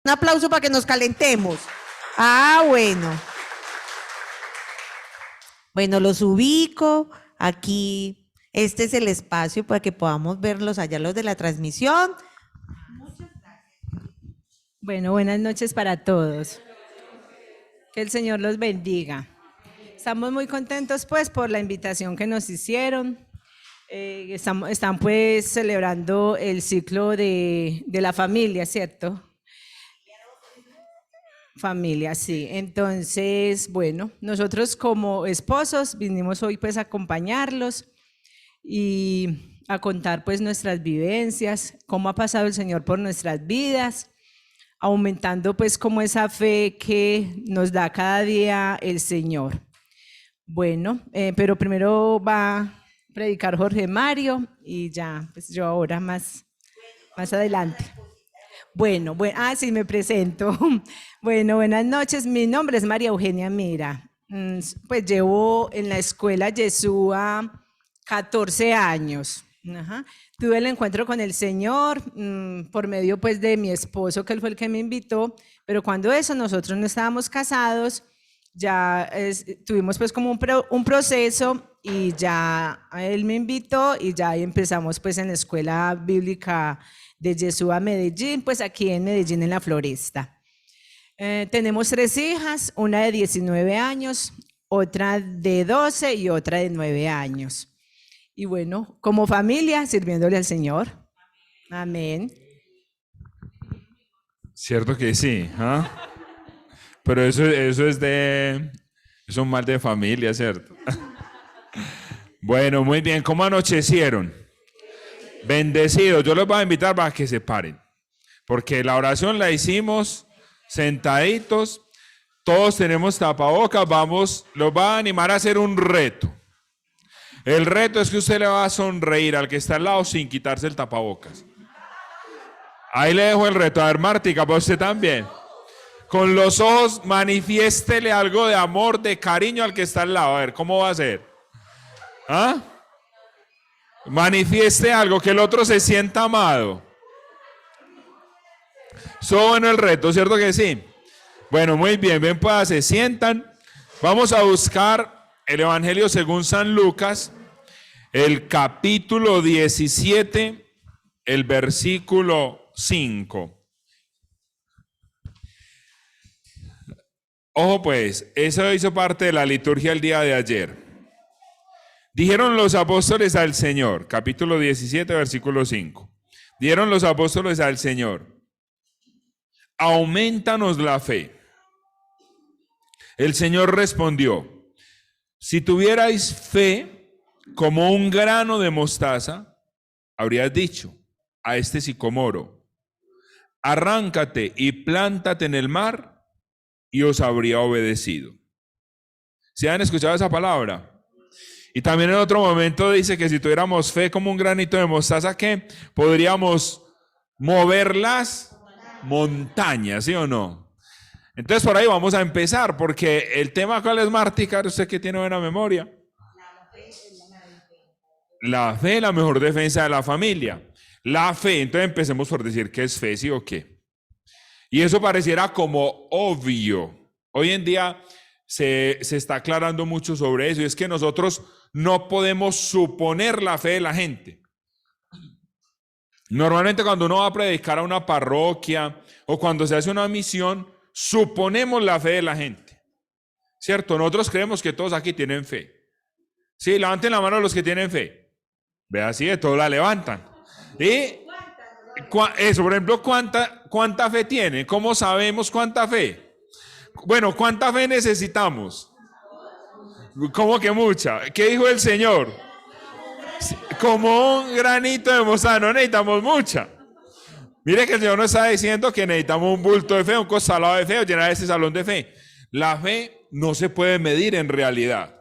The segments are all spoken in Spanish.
Un aplauso para que nos calentemos. Ah, bueno. Bueno, los ubico. Aquí, este es el espacio para que podamos verlos allá, los de la transmisión. Bueno, buenas noches para todos. Que el Señor los bendiga. Estamos muy contentos pues por la invitación que nos hicieron. Están pues celebrando el ciclo de la familia, ¿cierto? Familia, sí. Entonces, bueno, nosotros como esposos vinimos hoy pues a acompañarlos y a contar pues nuestras vivencias, cómo ha pasado el Señor por nuestras vidas, aumentando pues como esa fe que nos da cada día el Señor. Bueno, pero primero va a predicar Jorge Mario y ya, pues yo ahora más adelante. Bueno, sí, me presento. Bueno, buenas noches. Mi nombre es María Eugenia Mira. Pues llevo en la escuela Yeshua 14 años. Ajá. Tuve el encuentro con el Señor por medio pues de mi esposo, que él fue el que me invitó, pero cuando nosotros no estábamos casados, ya tuvimos pues como un proceso y ya él me invitó y ya ahí empezamos pues en la escuela bíblica de Yeshua Medellín, pues aquí en Medellín, en la Floresta. Tenemos 3 hijas, una de 19 años, otra de 12 y otra de 9 años. Y bueno, como familia, sirviéndole al Señor. Amén. Cierto que sí, ¿ah? Pero eso es un mal de familia, ¿cierto? Bueno, muy bien. ¿Cómo anochecieron? Bendecidos. Yo los voy a invitar para que se paren, porque la oración la hicimos sentaditos. Todos tenemos tapabocas. Los va a animar a hacer un reto. El reto es que usted le va a sonreír al que está al lado sin quitarse el tapabocas. Ahí le dejo el reto. A ver, Martica, para usted también. Con los ojos manifiéstele algo de amor, de cariño al que está al lado. A ver, ¿cómo va a ser? ¿Ah? Manifieste algo, que el otro se sienta amado. Estuvo bueno el reto, ¿cierto que sí? Bueno, muy bien, ven pues, se sientan. Vamos a buscar el Evangelio según San Lucas, el capítulo 17, el versículo 5. Ojo pues, eso hizo parte de la liturgia el día de ayer. Dijeron los apóstoles al Señor, capítulo 17, versículo 5. Dijeron los apóstoles al Señor: aumentanos la fe. El Señor respondió: si tuvierais fe como un grano de mostaza, habrías dicho a este sicomoro: arráncate y plántate en el mar, y os habría obedecido. ¿Se han escuchado esa palabra? Y también en otro momento dice que si tuviéramos fe como un granito de mostaza, ¿qué? Podríamos mover las montañas, ¿sí o no? Entonces por ahí vamos a empezar, porque el tema, ¿cuál es, Martica? Usted que tiene buena memoria. La fe es la mejor defensa de la familia. La fe, entonces empecemos por decir qué es fe, ¿sí o qué? Y eso pareciera como obvio. Hoy en día se está aclarando mucho sobre eso, y es que nosotros no podemos suponer la fe de la gente. Normalmente cuando uno va a predicar a una parroquia o cuando se hace una misión, suponemos la fe de la gente, ¿cierto? Nosotros creemos que todos aquí tienen fe. Sí, levanten la mano los que tienen fe. Ve así, de todos la levantan. Y eso, por ejemplo, ¿cuánta fe tiene? ¿Cómo sabemos cuánta fe? Bueno, ¿cuánta fe necesitamos? ¿Cómo que mucha? ¿Qué dijo el Señor? Como un granito de mostaza, no necesitamos mucha. Mire que el Señor nos está diciendo que necesitamos un bulto de fe, un costalado de fe, o llenar ese salón de fe. La fe no se puede medir en realidad.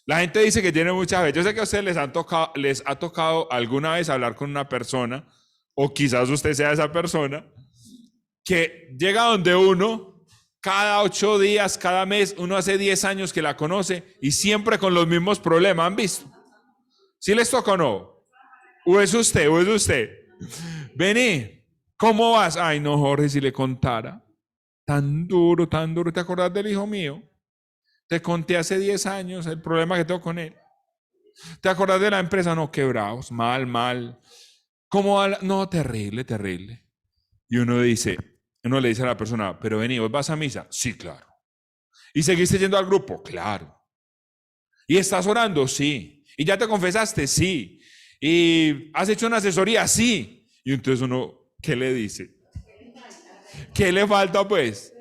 La gente dice que tiene mucha fe. Yo sé que a ustedes les ha tocado alguna vez hablar con una persona, o quizás usted sea esa persona, que llega donde uno, cada 8 días, cada mes, uno hace 10 años que la conoce y siempre con los mismos problemas. ¿Han visto? ¿Sí les toca o no? ¿O es usted? Vení, ¿Cómo vas? Ay, no, Jorge, si le contara. Tan duro, tan duro. ¿Te acordás del hijo mío? Te conté hace 10 años el problema que tengo con él. ¿Te acordás de la empresa? No, quebrados, mal, mal. ¿Cómo va? No, terrible, terrible. Y uno le dice a la persona, pero vení, ¿vos vas a misa? Sí, claro. ¿Y seguiste yendo al grupo? Claro. ¿Y estás orando? Sí. ¿Y ya te confesaste? Sí. ¿Y has hecho una asesoría? Sí. Y entonces uno, ¿qué le dice? ¿Qué le falta pues?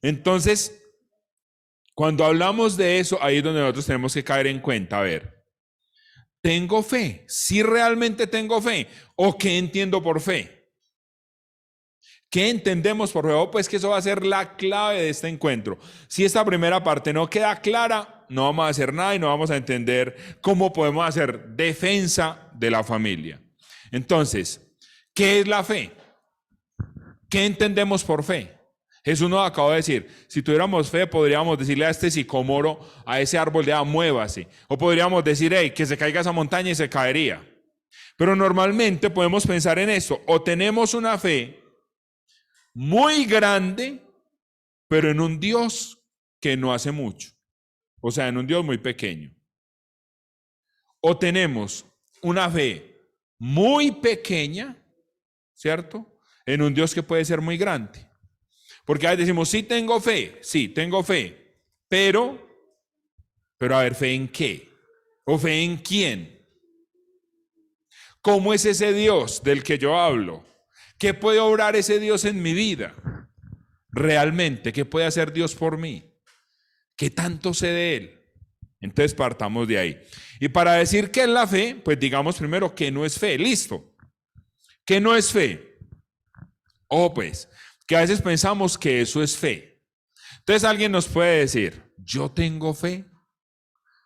Entonces, cuando hablamos de eso, ahí es donde nosotros tenemos que caer en cuenta, a ver, ¿tengo fe? ¿Sí realmente tengo fe? ¿O qué entiendo por fe? ¿Qué entendemos por fe? Pues que eso va a ser la clave de este encuentro. Si esta primera parte no queda clara, no vamos a hacer nada y no vamos a entender cómo podemos hacer defensa de la familia. Entonces, ¿qué es la fe? ¿Qué entendemos por fe? Jesús nos acaba de decir, si tuviéramos fe, podríamos decirle a este sicómoro, a ese árbol de muévase. O podríamos decir, hey, que se caiga esa montaña y se caería. Pero normalmente podemos pensar en esto, o tenemos una fe muy grande, pero en un Dios que no hace mucho. O sea, en un Dios muy pequeño. O tenemos una fe muy pequeña, ¿cierto? En un Dios que puede ser muy grande. Porque ahí decimos, sí tengo fe, pero a ver, ¿fe en qué? ¿O fe en quién? ¿Cómo es ese Dios del que yo hablo? ¿Qué puede obrar ese Dios en mi vida? Realmente, ¿qué puede hacer Dios por mí? ¿Qué tanto sé de Él? Entonces partamos de ahí. Y para decir qué es la fe, pues digamos primero que no es fe. Listo. ¿Qué no es fe? Pues, que a veces pensamos que eso es fe. Entonces alguien nos puede decir, yo tengo fe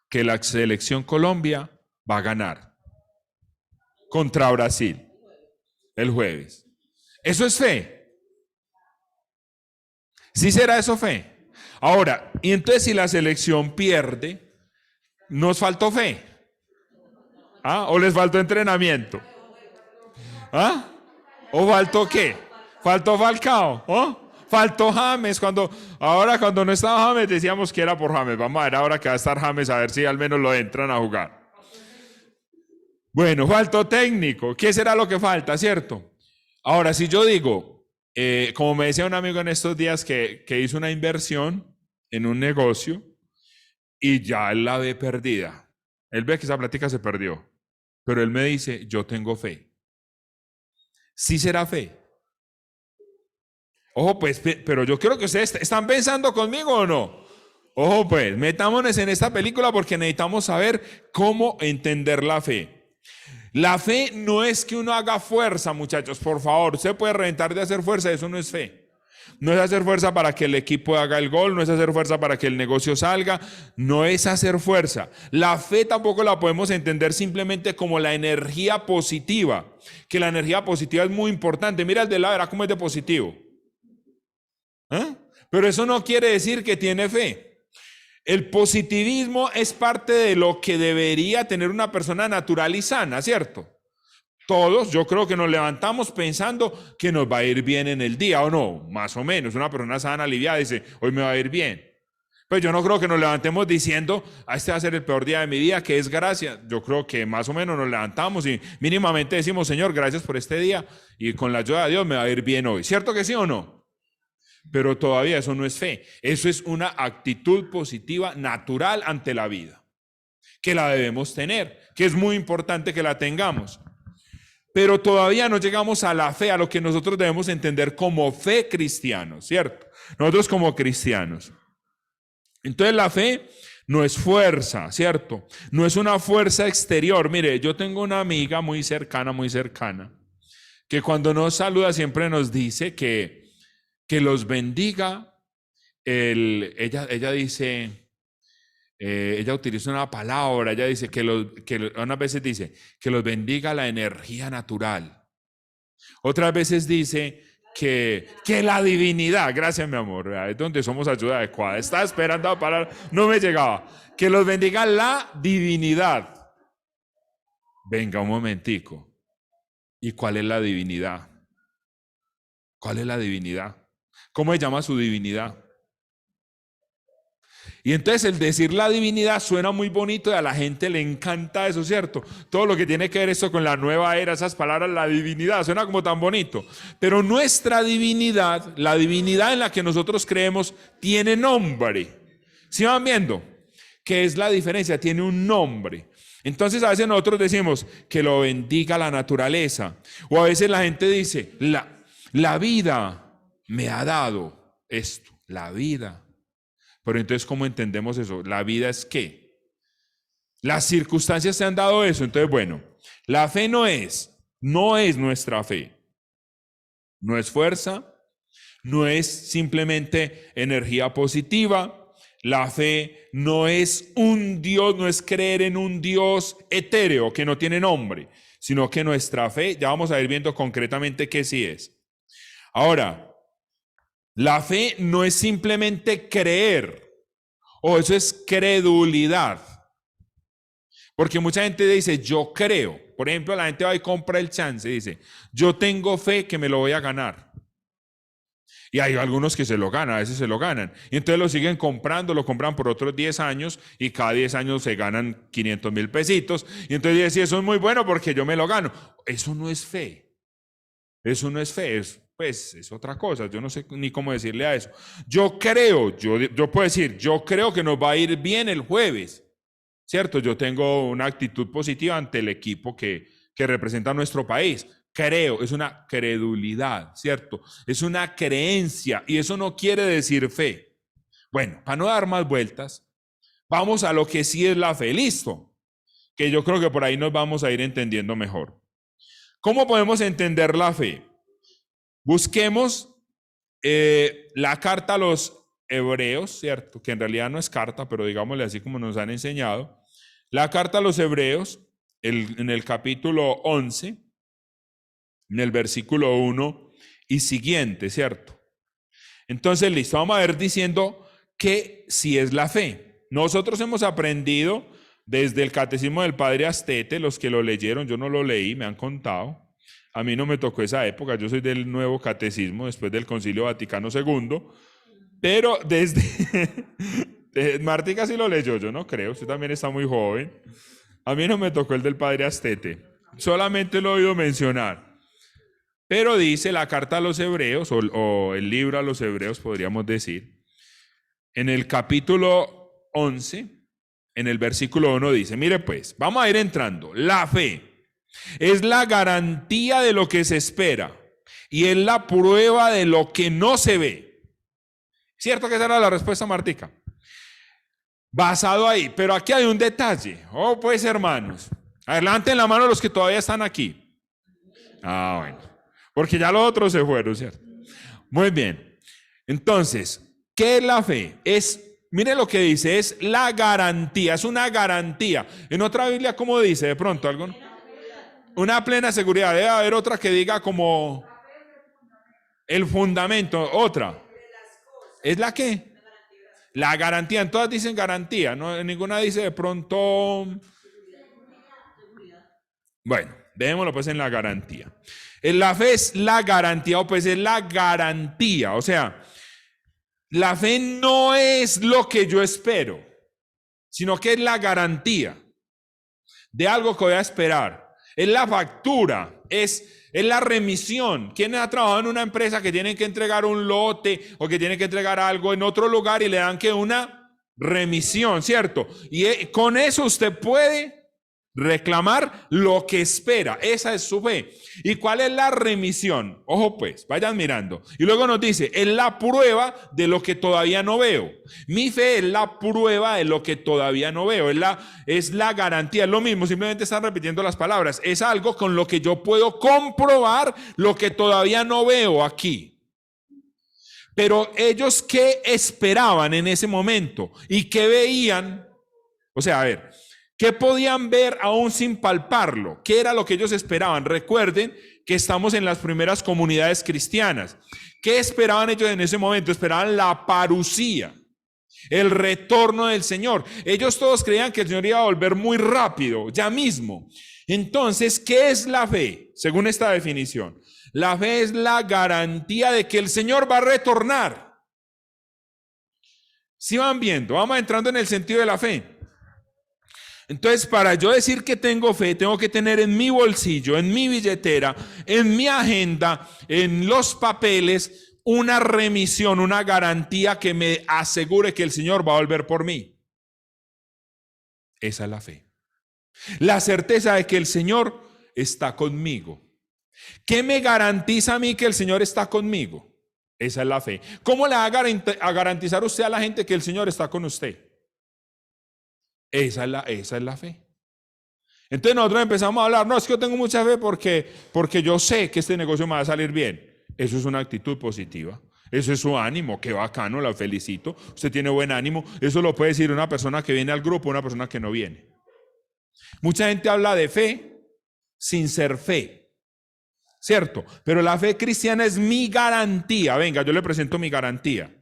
que la selección Colombia va a ganar contra Brasil el jueves. ¿Eso es fe? ¿Sí será eso fe? Ahora, y entonces si la selección pierde, ¿nos faltó fe? ¿O les faltó entrenamiento? ¿O faltó qué? ¿Faltó Falcao? Faltó James. Ahora cuando no estaba James decíamos que era por James. Vamos a ver ahora que va a estar James a ver si al menos lo entran a jugar. Bueno, faltó técnico. ¿Qué será lo que falta, cierto? Ahora, si yo digo, como me decía un amigo en estos días que hizo una inversión en un negocio y ya él la ve perdida. Él ve que esa plática se perdió. Pero él me dice, yo tengo fe. ¿Sí será fe? Ojo, pues, pero yo quiero que ustedes están pensando conmigo o no. Ojo, pues, metámonos en esta película porque necesitamos saber cómo entender la fe. La fe no es que uno haga fuerza, muchachos, por favor. Usted puede reventar de hacer fuerza, eso no es fe. No es hacer fuerza para que el equipo haga el gol, no es hacer fuerza para que el negocio salga, no es hacer fuerza. La fe tampoco la podemos entender simplemente como la energía positiva, que la energía positiva es muy importante. Mira el de lado, verá cómo es de positivo. Pero eso no quiere decir que tiene fe. El positivismo es parte de lo que debería tener una persona natural y sana, ¿cierto? Todos, yo creo que nos levantamos pensando que nos va a ir bien en el día, ¿o no? Más o menos, una persona sana, aliviada, dice, hoy me va a ir bien. Pues yo no creo que nos levantemos diciendo, este va a ser el peor día de mi vida, que es gracia. Yo creo que más o menos nos levantamos y mínimamente decimos, Señor, gracias por este día y con la ayuda de Dios me va a ir bien hoy. ¿Cierto que sí o no? Pero todavía eso no es fe. Eso es una actitud positiva natural ante la vida, que la debemos tener, que es muy importante que la tengamos. Pero todavía no llegamos a la fe, a lo que nosotros debemos entender como fe cristianos, ¿cierto? Nosotros como cristianos. Entonces la fe no es fuerza, ¿cierto? No es una fuerza exterior. Mire, yo tengo una amiga muy cercana, que cuando nos saluda siempre nos dice que los bendiga. Ella dice, ella utiliza una palabra, ella dice unas veces dice que los bendiga la energía natural. Otras veces dice que la divinidad, gracias mi amor, es donde somos ayuda adecuada. Estaba esperando a parar, no me llegaba. Que los bendiga la divinidad. Venga un momentico. ¿Y cuál es la divinidad? ¿Cuál es la divinidad? ¿Cómo se llama su divinidad? Y entonces el decir la divinidad suena muy bonito y a la gente le encanta eso, ¿cierto? Todo lo que tiene que ver esto con la nueva era, esas palabras, la divinidad, suena como tan bonito. Pero nuestra divinidad, la divinidad en la que nosotros creemos, tiene nombre. ¿Sí van viendo? ¿Qué es la diferencia? Tiene un nombre. Entonces a veces nosotros decimos que lo bendiga la naturaleza. O a veces la gente dice, la vida me ha dado esto, la vida. Pero entonces, ¿cómo entendemos eso? ¿La vida es qué? Las circunstancias te han dado eso. Entonces, bueno, la fe no es nuestra fe. No es fuerza, no es simplemente energía positiva. La fe no es un Dios, no es creer en un Dios etéreo que no tiene nombre, sino que nuestra fe, ya vamos a ir viendo concretamente qué sí es. Ahora, la fe no es simplemente creer, o eso es credulidad. Porque mucha gente dice, yo creo. Por ejemplo, la gente va y compra el chance y dice, yo tengo fe que me lo voy a ganar. Y hay algunos que se lo ganan, a veces se lo ganan. Y entonces lo siguen comprando, lo compran por otros 10 años y cada 10 años se ganan 500,000 pesitos. Y entonces dicen, sí, eso es muy bueno porque yo me lo gano. Eso no es fe. Eso no es fe, pues es otra cosa, yo no sé ni cómo decirle a eso. Yo creo, yo puedo decir, yo creo que nos va a ir bien el jueves, ¿cierto? Yo tengo una actitud positiva ante el equipo que representa a nuestro país. Creo, es una credulidad, ¿cierto? Es una creencia y eso no quiere decir fe. Bueno, para no dar más vueltas, vamos a lo que sí es la fe, listo, que yo creo que por ahí nos vamos a ir entendiendo mejor. ¿Cómo podemos entender la fe? Busquemos la carta a los Hebreos, ¿cierto? Que en realidad no es carta, pero digámosle así como nos han enseñado. La carta a los Hebreos, en el capítulo 11, en el versículo 1 y siguiente, ¿cierto? Entonces, listo, vamos a ver diciendo que sí es la fe. Nosotros hemos aprendido desde el Catecismo del Padre Astete, los que lo leyeron, yo no lo leí, me han contado. A mí no me tocó esa época, yo soy del Nuevo Catecismo, después del Concilio Vaticano II, pero desde... Martica sí lo leyó, yo no creo, usted también está muy joven. A mí no me tocó el del Padre Astete, solamente lo he oído mencionar. Pero dice la carta a los Hebreos, o el libro a los Hebreos, podríamos decir, en el capítulo 11, en el versículo 1 dice, mire pues, vamos a ir entrando, la fe es la garantía de lo que se espera y es la prueba de lo que no se ve. ¿Cierto que esa era la respuesta, Martica? Basado ahí, pero aquí hay un detalle. Oh, pues hermanos, levanten la mano los que todavía están aquí. Ah, bueno, porque ya los otros se fueron, ¿cierto? Muy bien. Entonces, ¿qué es la fe? Mire lo que dice, es la garantía, es una garantía. En otra Biblia, ¿cómo dice? De pronto, algo. Una plena seguridad. Debe haber otra que diga como el fundamento. Otra. ¿Es la qué? La garantía. En todas dicen garantía. No, en ninguna dice de pronto. Bueno, dejémoslo pues en la garantía. La fe es la garantía, o pues es la garantía. O sea, la fe no es lo que yo espero, sino que es la garantía de algo que voy a esperar. Es la factura, es la remisión. ¿Quién ha trabajado en una empresa que tienen que entregar un lote o que tienen que entregar algo en otro lugar y le dan que una remisión, ¿cierto? Y con eso usted puede reclamar lo que espera. Esa es su fe. ¿Y cuál es la remisión? Ojo pues, vayan mirando. Y luego nos dice, es la prueba de lo que todavía no veo. Mi fe es la prueba de lo que todavía no veo. Es la garantía. Es lo mismo, simplemente están repitiendo las palabras. Es algo con lo que yo puedo comprobar lo que todavía no veo aquí. Pero ellos, ¿qué esperaban en ese momento? ¿Y qué veían? O sea, a ver, ¿qué podían ver aún sin palparlo? ¿Qué era lo que ellos esperaban? Recuerden que estamos en las primeras comunidades cristianas. ¿Qué esperaban ellos en ese momento? Esperaban la parucía, el retorno del Señor. Ellos todos creían que el Señor iba a volver muy rápido, ya mismo. Entonces, ¿qué es la fe? Según esta definición, la fe es la garantía de que el Señor va a retornar. Si van viendo, vamos entrando en el sentido de la fe. Entonces, para yo decir que tengo fe, tengo que tener en mi bolsillo, en mi billetera, en mi agenda, en los papeles, una remisión, una garantía que me asegure que el Señor va a volver por mí. Esa es la fe. La certeza de que el Señor está conmigo. ¿Qué me garantiza a mí que el Señor está conmigo? Esa es la fe. ¿Cómo le va a garantizar usted a la gente que el Señor está con usted? Esa es la fe. Entonces nosotros empezamos a hablar, no, es que yo tengo mucha fe porque yo sé que este negocio me va a salir bien. Eso es una actitud positiva. Eso es su ánimo, qué bacano, la felicito. Usted tiene buen ánimo. Eso lo puede decir una persona que viene al grupo, una persona que no viene. Mucha gente habla de fe sin ser fe, ¿cierto? Pero la fe cristiana es mi garantía. Venga, yo le presento mi garantía.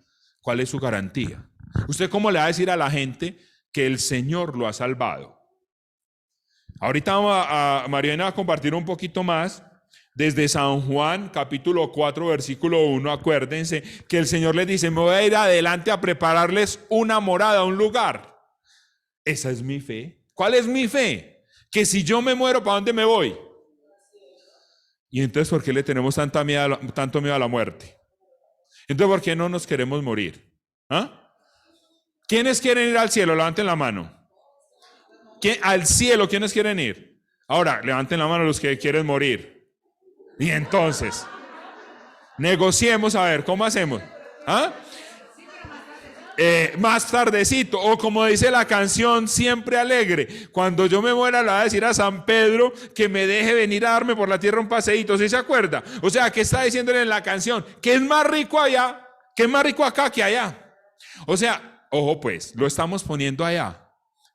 ¿Cuál es su garantía? ¿Usted cómo le va a decir a la gente que el Señor lo ha salvado? Ahorita Mariana va a compartir un poquito más desde San Juan, capítulo 4, versículo 1. Acuérdense que el Señor les dice, me voy a ir adelante a prepararles una morada, un lugar. Esa es mi fe. ¿Cuál es mi fe? Que si yo me muero, ¿para dónde me voy? Y entonces, ¿por qué le tenemos tanto miedo a la muerte? Entonces, ¿por qué no nos queremos morir? ¿Ah? ¿Quiénes quieren ir al cielo? Levanten la mano. Al cielo, ¿quiénes quieren ir? Ahora, levanten la mano los que quieren morir. Y entonces, negociemos a ver, ¿cómo hacemos? ¿Ah? Más tardecito, o como dice la canción, siempre alegre. Cuando yo me muera le voy a decir a San Pedro que me deje venir a darme por la tierra un paseíto, ¿sí se acuerda? O sea, ¿qué está diciéndole en la canción? Que es más rico allá, que es más rico acá que allá. O sea, ojo pues, lo estamos poniendo allá.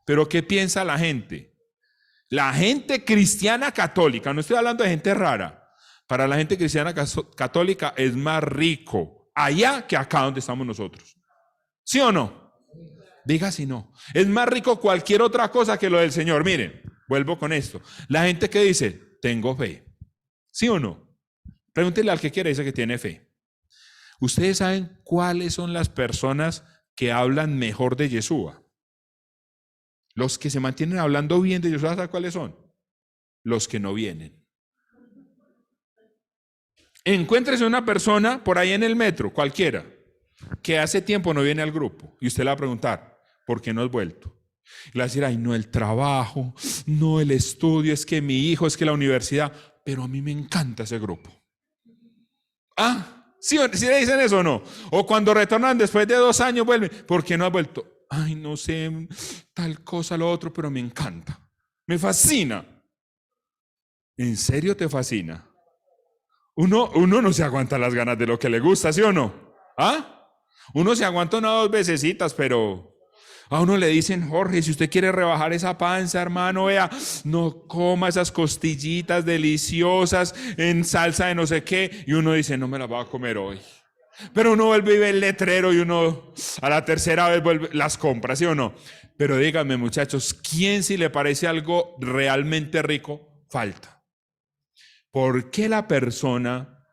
Pero ¿qué piensa la gente? La gente cristiana católica, no estoy hablando de gente rara. Para la gente cristiana católica es más rico allá que acá donde estamos nosotros. ¿Sí o no? Diga si no. Es más rico cualquier otra cosa que lo del Señor. Miren, vuelvo con esto. La gente que dice, tengo fe. ¿Sí o no? Pregúntele al que quiere, dice que tiene fe. ¿Ustedes saben cuáles son las personas que hablan mejor de Yeshua? Los que se mantienen hablando bien de Yeshua, ¿saben cuáles son? Los que no vienen. Encuéntrese una persona por ahí en el metro, cualquiera, que hace tiempo no viene al grupo, y usted le va a preguntar, ¿por qué no has vuelto? Y le va a decir, ay, no el trabajo, no el estudio, es que mi hijo, es que la universidad, pero a mí me encanta ese grupo. Ah, ¿sí le dicen eso o no? O cuando retornan después de 2 años vuelven, ¿por qué no has vuelto? Ay, no sé, tal cosa, lo otro, pero me encanta, me fascina. ¿En serio te fascina? Uno no se aguanta las ganas de lo que le gusta, ¿sí o no? ¿Ah? Uno se aguanta 1 o 2 vecesitas, pero a uno le dicen, Jorge, si usted quiere rebajar esa panza, hermano, vea, no coma esas costillitas deliciosas en salsa de no sé qué, y uno dice, no me las voy a comer hoy. Pero uno vuelve y ve el letrero y uno a la tercera vez vuelve, las compra, ¿sí o no? Pero díganme, muchachos, ¿quién si le parece algo realmente rico, falta? ¿Por qué la persona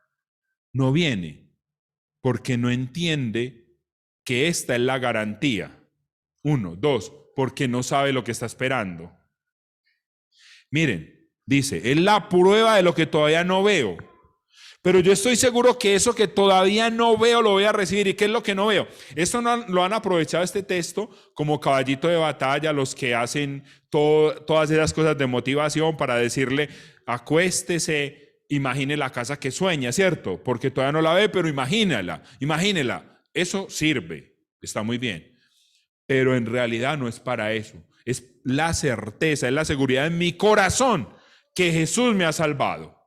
no viene? Porque no entiende que esta es la garantía. 1, 2, porque no sabe lo que está esperando. Miren, dice, es la prueba de lo que todavía no veo. Pero yo estoy seguro que eso que todavía no veo lo voy a recibir. ¿Y qué es lo que no veo? Esto no, lo han aprovechado este texto como caballito de batalla los que hacen todas esas cosas de motivación para decirle, acuéstese, imagine la casa que sueña, ¿cierto? Porque todavía no la ve, pero imagínela. Eso sirve, está muy bien. Pero en realidad no es para eso. Es la certeza, es la seguridad en mi corazón que Jesús me ha salvado.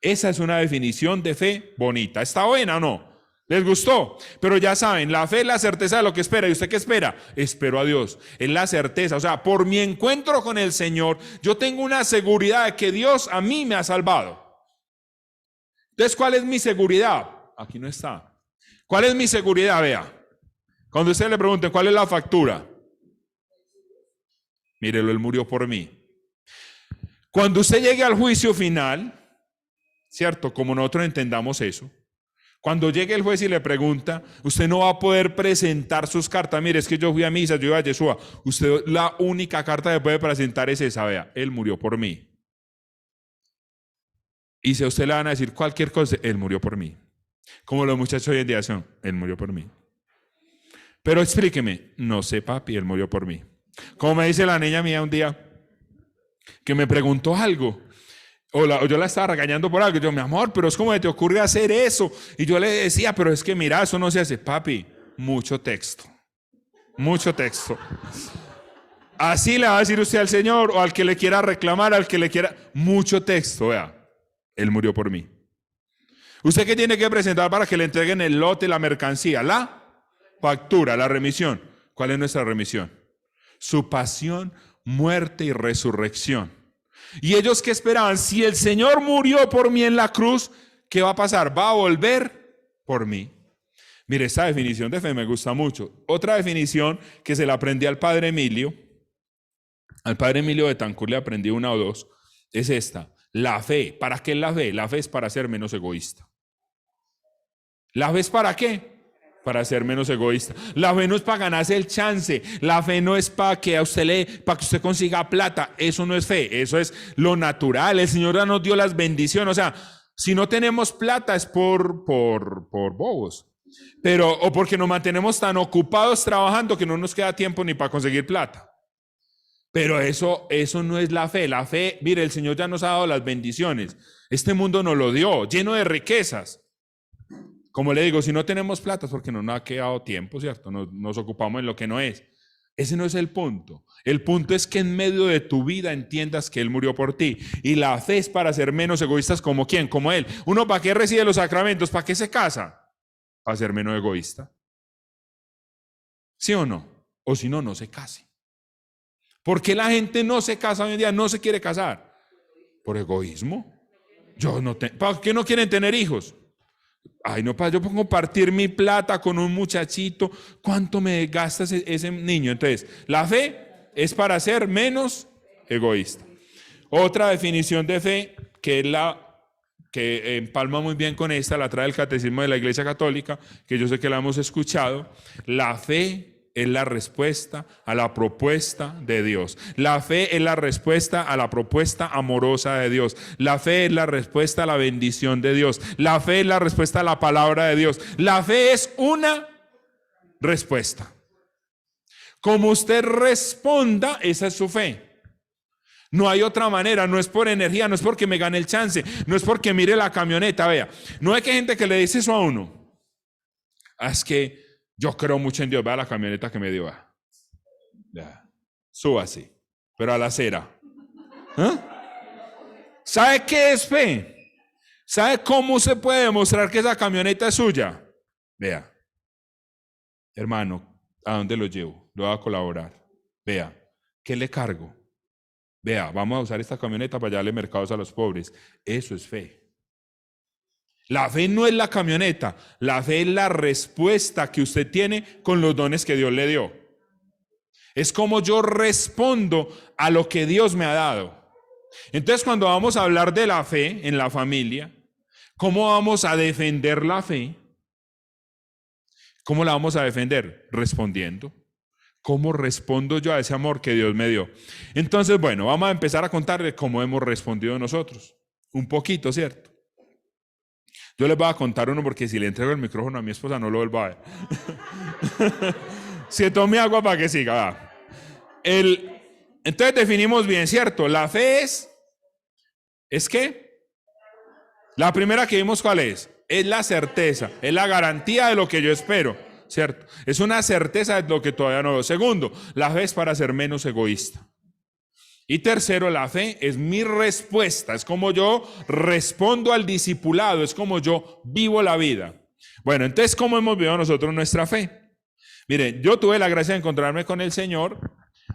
Esa es una definición de fe bonita. ¿Está buena o no? ¿Les gustó? Pero ya saben, la fe es la certeza de lo que espera. ¿Y usted qué espera? Espero a Dios. Es la certeza. O sea, por mi encuentro con el Señor, yo tengo una seguridad de que Dios a mí me ha salvado. Entonces, ¿cuál es mi seguridad? Aquí no está. ¿Cuál es mi seguridad? Vea. Cuando usted le pregunte, ¿cuál es la factura? Mírelo, Él murió por mí. Cuando usted llegue al juicio final, ¿cierto? Como nosotros entendamos eso, cuando llegue el juez y le pregunta, usted no va a poder presentar sus cartas. Mire, es que yo fui a misa, yo iba a Yeshua. Usted, la única carta que puede presentar es esa, vea, Él murió por mí. Y si a usted le van a decir cualquier cosa, Él murió por mí. Como los muchachos hoy en día son, Él murió por mí. Pero explíqueme, no sé, papi, Él murió por mí. Como me dice la niña mía un día, que me preguntó algo, o yo la estaba regañando por algo, y yo, mi amor, pero es como te ocurre hacer eso, y yo le decía, pero es que mira, eso no se hace, papi, mucho texto, así le va a decir usted al Señor, o al que le quiera reclamar, al que le quiera, mucho texto, vea, Él murió por mí. ¿Usted qué tiene que presentar para que le entreguen el lote, la mercancía? La factura, la remisión. ¿Cuál es nuestra remisión? Su pasión, muerte y resurrección. ¿Y ellos qué esperaban? Si el Señor murió por mí en la cruz, ¿qué va a pasar? Va a volver por mí. Mire, esta definición de fe me gusta mucho. Otra definición que se la aprendí al padre Emilio Betancourt le aprendí una o dos, es esta. La fe. ¿Para qué es la fe? La fe es para ser menos egoísta. ¿La fe es para qué? Para ser menos egoísta. La fe no es para ganarse el chance. La fe no es para que usted consiga plata. Eso no es fe. Eso es lo natural. El Señor ya nos dio las bendiciones. O sea, si no tenemos plata es por bobos. O porque nos mantenemos tan ocupados trabajando que no nos queda tiempo ni para conseguir plata. Pero eso no es la fe. La fe, mire, el Señor ya nos ha dado las bendiciones. Este mundo nos lo dio, lleno de riquezas. Como le digo, si no tenemos plata es porque no nos ha quedado tiempo, ¿cierto? Nos ocupamos en lo que no es. Ese no es el punto. El punto es que en medio de tu vida entiendas que Él murió por ti. Y la fe es para ser menos egoístas como ¿quién? Como Él. ¿Uno para qué recibe los sacramentos? ¿Para qué se casa? Para ser menos egoísta. ¿Sí o no? O si no, no se case. ¿Por qué la gente no se casa hoy en día? No se quiere casar. ¿Por egoísmo? ¿Para qué no quieren tener hijos? Ay, no, yo pongo compartir mi plata con un muchachito. ¿Cuánto me gasta ese niño? Entonces, la fe es para ser menos egoísta. Otra definición de fe, que es la que empalma muy bien con esta, la trae el Catecismo de la Iglesia Católica, que yo sé que la hemos escuchado. La fe es la respuesta a la propuesta de Dios. La fe es la respuesta a la propuesta amorosa de Dios. La fe es la respuesta a la bendición de Dios. La fe es la respuesta a la palabra de Dios. La fe es una respuesta. Como usted responda, esa es su fe. No hay otra manera, no es por energía, no es porque me gane el chance, no es porque mire la camioneta, vea. No hay que gente que le dice eso a uno. Es que yo creo mucho en Dios, vea la camioneta que me dio. Ya. Súbase, pero a la acera. ¿Sabe qué es fe? ¿Sabe cómo se puede demostrar que esa camioneta es suya? Vea, hermano, ¿a dónde lo llevo? Lo voy a colaborar. Vea, ¿qué le cargo? Vea, vamos a usar esta camioneta para darle mercados a los pobres. Eso es fe. La fe no es la camioneta, la fe es la respuesta que usted tiene con los dones que Dios le dio. Es como yo respondo a lo que Dios me ha dado. Entonces, cuando vamos a hablar de la fe en la familia, ¿cómo vamos a defender la fe? ¿Cómo la vamos a defender? Respondiendo. ¿Cómo respondo yo a ese amor que Dios me dio? Entonces, bueno, vamos a empezar a contarle cómo hemos respondido nosotros. Un poquito, ¿cierto? Yo les voy a contar uno porque si le entrego el micrófono a mi esposa no lo vuelva a ver. Se tome agua para que siga. Va. Entonces definimos bien, ¿cierto? La fe ¿es qué? La primera que vimos, ¿cuál es? Es la certeza, es la garantía de lo que yo espero, ¿cierto? Es una certeza de lo que todavía no veo. Segundo, la fe es para ser menos egoísta. Y tercero, la fe es mi respuesta, es como yo respondo al discipulado, es como yo vivo la vida. Bueno, entonces, ¿cómo hemos vivido nosotros nuestra fe? Mire, yo tuve la gracia de encontrarme con el Señor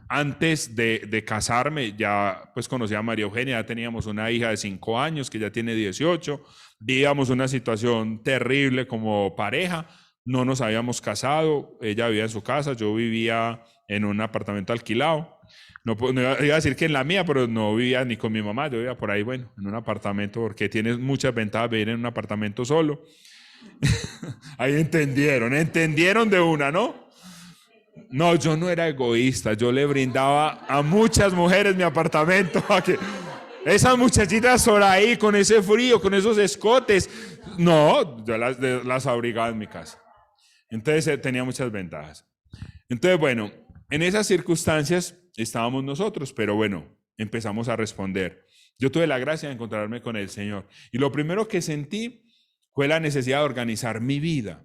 antes de casarme. Ya pues conocí a María Eugenia, ya teníamos una hija de 5 años que ya tiene 18, vivíamos una situación terrible como pareja, no nos habíamos casado, ella vivía en su casa, yo vivía en un apartamento alquilado. No iba a decir que en la mía, pero no vivía ni con mi mamá, yo vivía por ahí, bueno, en un apartamento, porque tienes muchas ventajas vivir en un apartamento solo. Ahí entendieron de una, ¿no? No, yo no era egoísta, yo le brindaba a muchas mujeres mi apartamento, a que esas muchachitas por ahí, con ese frío, con esos escotes, no, yo las abrigaba en mi casa. Entonces tenía muchas ventajas. Entonces, bueno, en esas circunstancias estábamos nosotros, pero bueno, empezamos a responder. Yo tuve la gracia de encontrarme con el Señor. Y lo primero que sentí fue la necesidad de organizar mi vida.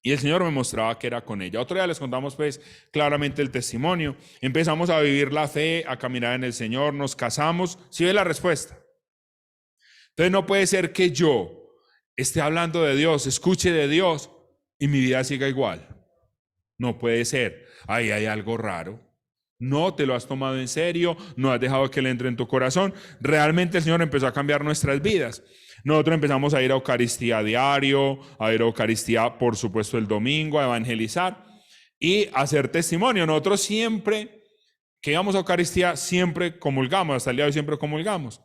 Y el Señor me mostraba que era con ella. Otro día les contamos pues claramente el testimonio. Empezamos a vivir la fe, a caminar en el Señor, nos casamos. ¿Sí ve la respuesta? Entonces no puede ser que yo esté hablando de Dios, escuche de Dios y mi vida siga igual. No puede ser. Ahí hay algo raro. No te lo has tomado en serio, no has dejado que Él entre en tu corazón. Realmente el Señor empezó a cambiar nuestras vidas. Nosotros empezamos a ir a Eucaristía diario, a ir a Eucaristía, por supuesto, el domingo, a evangelizar y a hacer testimonio. Nosotros siempre que íbamos a Eucaristía, siempre comulgamos, hasta el día de hoy siempre comulgamos.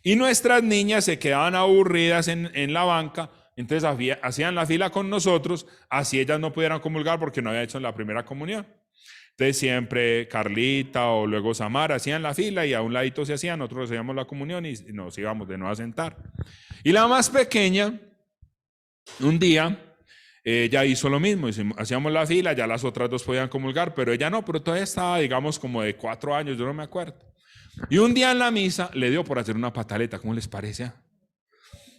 Y nuestras niñas se quedaban aburridas en la banca, entonces hacían la fila con nosotros, así ellas no pudieran comulgar porque no habían hecho la primera comunión. Entonces siempre Carlita o luego Samara hacían la fila y a un ladito se hacían, nosotros hacíamos la comunión y nos íbamos de nuevo a sentar. Y la más pequeña, un día, ella hizo lo mismo, hacíamos la fila, ya las otras dos podían comulgar, pero ella no, pero todavía estaba, digamos, como de 4 años, yo no me acuerdo. Y un día en la misa le dio por hacer una pataleta, ¿cómo les parece?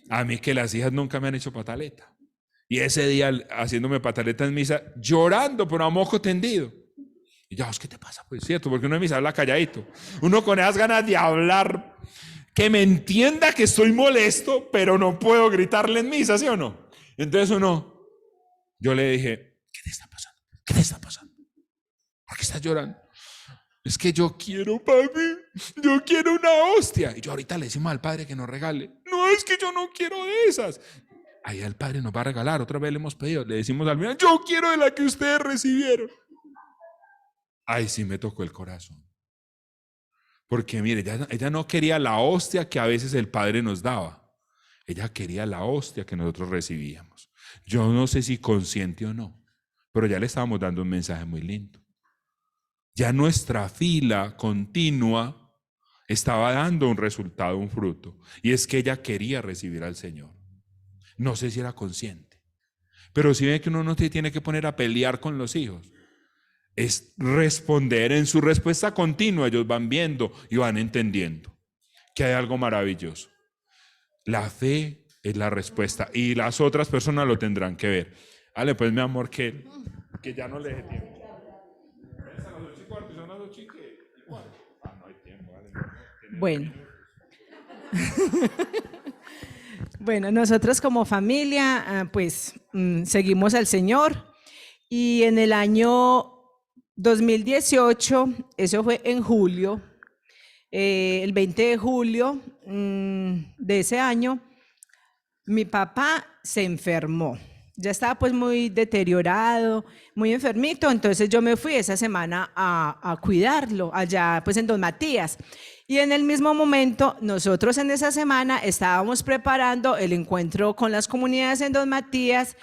A mí que las hijas nunca me han hecho pataleta. Y ese día haciéndome pataleta en misa, llorando, pero a moco tendido. Y ya, ¿qué te pasa? Pues cierto, porque uno en misa habla calladito. Uno con esas ganas de hablar, que me entienda que estoy molesto, pero no puedo gritarle en misa, ¿sí o no? Entonces yo le dije, ¿qué te está pasando? ¿Qué te está pasando? ¿Por qué estás llorando? Es que yo quiero, papi, yo quiero una hostia. Y yo ahorita le decimos al padre que nos regale. No, es que yo no quiero de esas. Ahí el padre nos va a regalar, otra vez le hemos pedido. Le decimos al final, yo quiero de la que ustedes recibieron. Ay, sí me tocó el corazón. Porque mire, ella no quería la hostia que a veces el padre nos daba. Ella quería la hostia que nosotros recibíamos. Yo no sé si consciente o no, pero ya le estábamos dando un mensaje muy lindo. Ya nuestra fila continua estaba dando un resultado, un fruto. Y es que ella quería recibir al Señor. No sé si era consciente. Pero si ve que uno no se tiene que poner a pelear con los hijos. Es responder en su respuesta continua. Ellos van viendo y van entendiendo que hay algo maravilloso. La fe es la respuesta y las otras personas lo tendrán que ver. Dale, pues mi amor, que ya no le dé tiempo. Bueno. Bueno, nosotros como familia, pues seguimos al Señor y en el año 2018, eso fue en julio, el 20 de julio de ese año, mi papá se enfermó. Ya estaba pues muy deteriorado, muy enfermito, entonces yo me fui esa semana a cuidarlo allá pues en Don Matías. Y en el mismo momento, nosotros en esa semana estábamos preparando el encuentro con las comunidades en Don Matías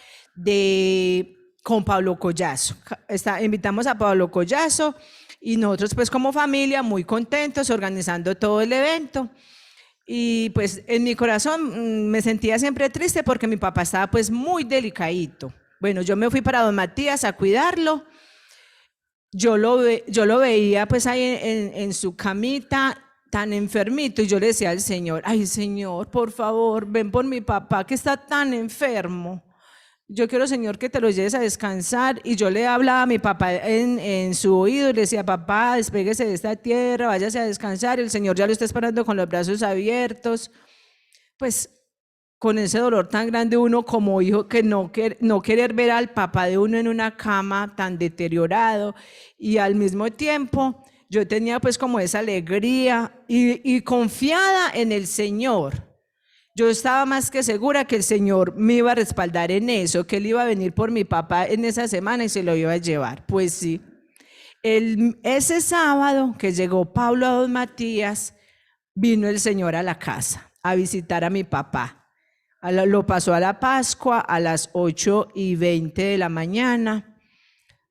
con Pablo Collazo. Invitamos a Pablo Collazo y nosotros pues como familia muy contentos organizando todo el evento. Y pues en mi corazón me sentía siempre triste porque mi papá estaba pues muy delicadito. Bueno, yo me fui para Don Matías a cuidarlo. Yo lo veía pues ahí en su camita tan enfermito y yo le decía al Señor, ay Señor, por favor, ven por mi papá que está tan enfermo. Yo quiero, Señor, que te lo lleves a descansar. Y yo le hablaba a mi papá en su oído y le decía, papá, despéguese de esta tierra, váyase a descansar. El Señor ya lo está esperando con los brazos abiertos. Pues con ese dolor tan grande uno como hijo, que no querer ver al papá de uno en una cama tan deteriorado. Y al mismo tiempo yo tenía pues como esa alegría y confiada en el Señor. Yo estaba más que segura que el Señor me iba a respaldar en eso, que Él iba a venir por mi papá en esa semana y se lo iba a llevar. Pues sí. Ese sábado que llegó Pablo a Don Matías, vino el Señor a la casa a visitar a mi papá. Lo pasó a la Pascua a las 8:20 de la mañana.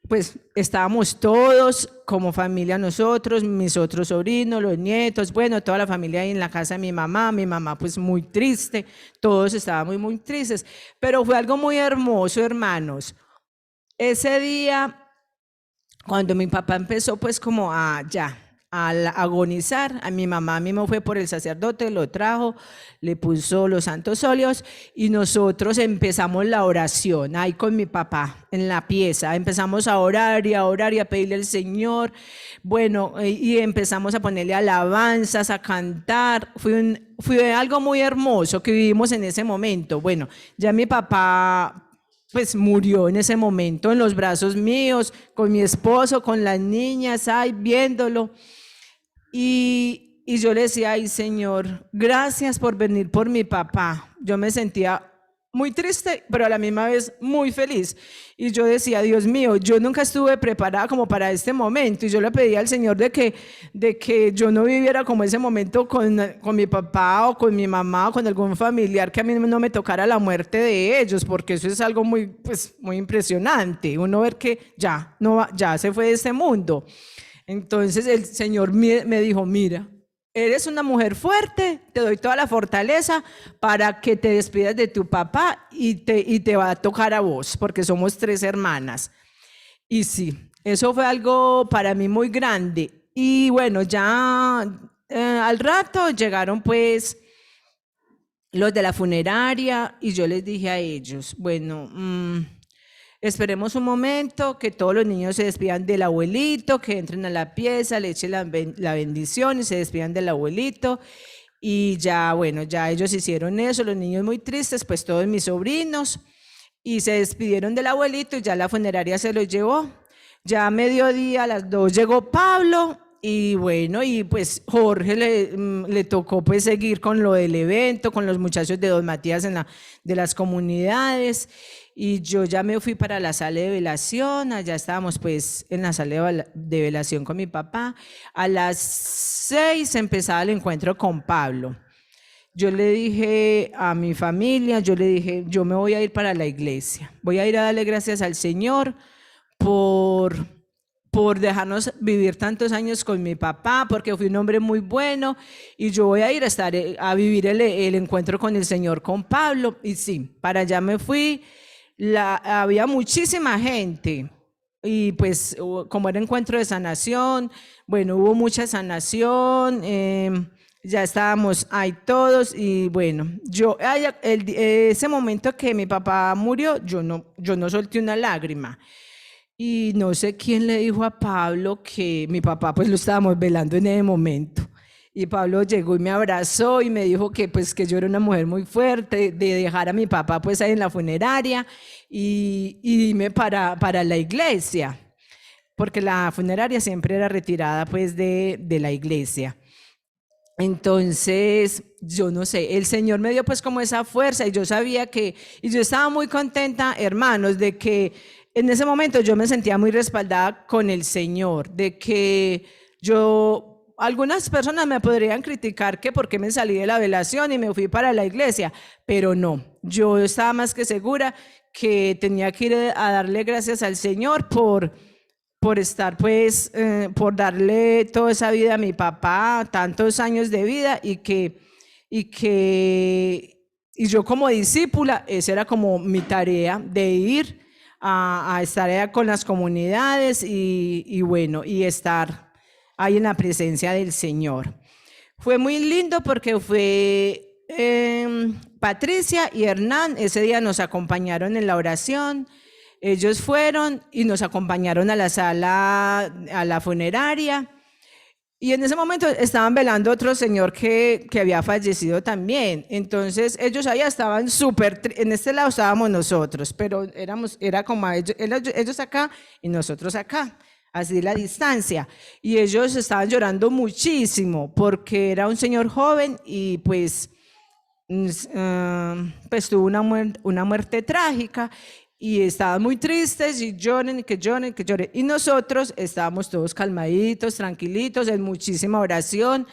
Pues estábamos todos como familia nosotros, mis otros sobrinos, los nietos, bueno, toda la familia ahí en la casa de mi mamá pues muy triste, todos estábamos muy tristes, pero fue algo muy hermoso, hermanos. Ese día, cuando mi papá empezó pues como a agonizar, a mi mamá mismo fue por el sacerdote, lo trajo, le puso los santos óleos y nosotros empezamos la oración ahí con mi papá en la pieza. Empezamos a orar y a pedirle al Señor, bueno, y empezamos a ponerle alabanzas, a cantar. Fue algo muy hermoso que vivimos en ese momento. Bueno, ya mi papá pues murió en ese momento en los brazos míos, con mi esposo, con las niñas, ay, viéndolo. Y yo le decía, ay, Señor, gracias por venir por mi papá. Yo me sentía muy triste, pero a la misma vez muy feliz. Y yo decía, Dios mío, yo nunca estuve preparada como para este momento. Y yo le pedía al Señor de que yo no viviera como ese momento con mi papá o con mi mamá o con algún familiar, que a mí no me tocara la muerte de ellos, porque eso es algo muy, pues, muy impresionante. Uno ver que ya se fue de este mundo. Entonces el Señor me dijo, mira, eres una mujer fuerte, te doy toda la fortaleza para que te despidas de tu papá y te va a tocar a vos, porque somos 3 hermanas. Y sí, eso fue algo para mí muy grande. Y bueno, ya al rato llegaron pues los de la funeraria y yo les dije a ellos, bueno, esperemos un momento, que todos los niños se despidan del abuelito, que entren a la pieza, le echen la bendición y se despidan del abuelito. Y ya, bueno, ya ellos hicieron eso, los niños muy tristes, pues todos mis sobrinos, y se despidieron del abuelito y ya la funeraria se los llevó. Ya a mediodía, a las 2 llegó Pablo y bueno, y pues Jorge le tocó pues seguir con lo del evento, con los muchachos de Don Matías de las comunidades. Y yo ya me fui para la sala de velación, allá estábamos pues en la sala de velación con mi papá. A las 6 empezaba el encuentro con Pablo. Yo le dije a mi familia, yo le dije, yo me voy a ir para la iglesia, voy a ir a darle gracias al Señor por dejarnos vivir tantos años con mi papá, porque fui un hombre muy bueno, y yo voy a ir a vivir el encuentro con el Señor, con Pablo. Y sí, para allá me fui. Había muchísima gente y pues como era encuentro de sanación, bueno, hubo mucha sanación, ya estábamos ahí todos y bueno, ese momento que mi papá murió, yo no solté una lágrima. Y no sé quién le dijo a Pablo que mi papá pues lo estábamos velando en ese momento. Y Pablo llegó y me abrazó y me dijo que pues que yo era una mujer muy fuerte, de dejar a mi papá pues ahí en la funeraria y irme para la iglesia, porque la funeraria siempre era retirada pues de la iglesia. Entonces, yo no sé, el Señor me dio pues como esa fuerza y yo sabía y yo estaba muy contenta, hermanos, de que en ese momento yo me sentía muy respaldada con el Señor, de que algunas personas me podrían criticar que por qué me salí de la velación y me fui para la iglesia, pero no, yo estaba más que segura que tenía que ir a darle gracias al Señor por estar pues, por darle toda esa vida a mi papá, tantos años de vida y yo como discípula, esa era como mi tarea de ir a estar allá con las comunidades y bueno, y estar ahí en la presencia del Señor. Fue muy lindo porque fue Patricia y Hernán, ese día nos acompañaron en la oración. Ellos fueron y nos acompañaron a la sala, a la funeraria. Y en ese momento estaban velando a otro señor que había fallecido también. Entonces ellos allá estaban en este lado estábamos nosotros, pero era como ellos acá y nosotros acá, así la distancia. Y ellos estaban llorando muchísimo porque era un señor joven y pues tuvo una muerte trágica. y estaban muy tristes y lloren, y que lloren, que lloren. Y nosotros estábamos todos calmaditos, tranquilitos, en muchísima oración.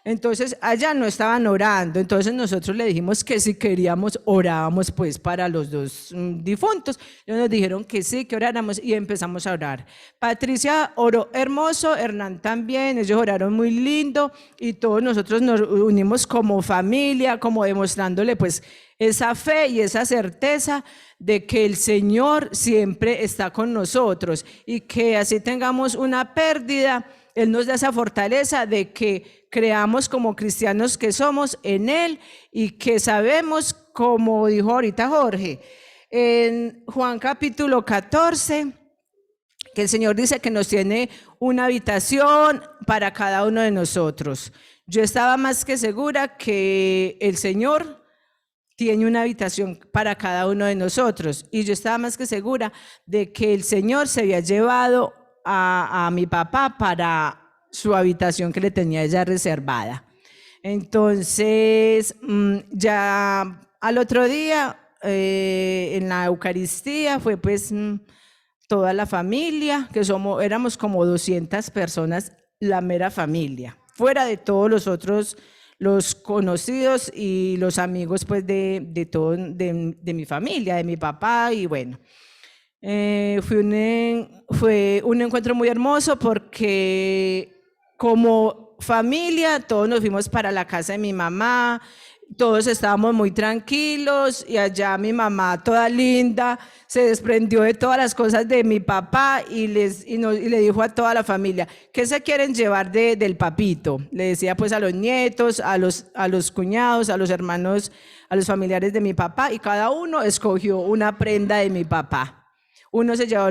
Entonces allá no estaban orando, entonces nosotros le dijimos que si queríamos orábamos pues para los dos difuntos. Ellos nos dijeron que sí, que oráramos y empezamos a orar. Patricia oró hermoso, Hernán también, ellos oraron muy lindo y todos nosotros nos unimos como familia, como demostrándole pues esa fe y esa certeza de que el Señor siempre está con nosotros y que así tengamos una pérdida, Él nos da esa fortaleza de que creamos como cristianos que somos en Él y que sabemos, como dijo ahorita Jorge, en Juan capítulo 14, que el Señor dice que nos tiene una habitación para cada uno de nosotros. Yo estaba más que segura que el Señor tiene una habitación para cada uno de nosotros y yo estaba más que segura de que el Señor se había llevado a mi papá para su habitación que le tenía ya reservada. Entonces, ya al otro día, en la Eucaristía, fue pues toda la familia, que éramos como 200 personas, la mera familia, fuera de todos los otros, los conocidos y los amigos pues de mi familia, de mi papá y bueno. Fue un encuentro muy hermoso porque como familia todos nos fuimos para la casa de mi mamá, todos estábamos muy tranquilos y allá mi mamá toda linda se desprendió de todas las cosas de mi papá y le dijo a toda la familia, ¿qué se quieren llevar del papito? Le decía pues a los nietos, a los cuñados, a los hermanos, a los familiares de mi papá y cada uno escogió una prenda de mi papá. Uno se llevó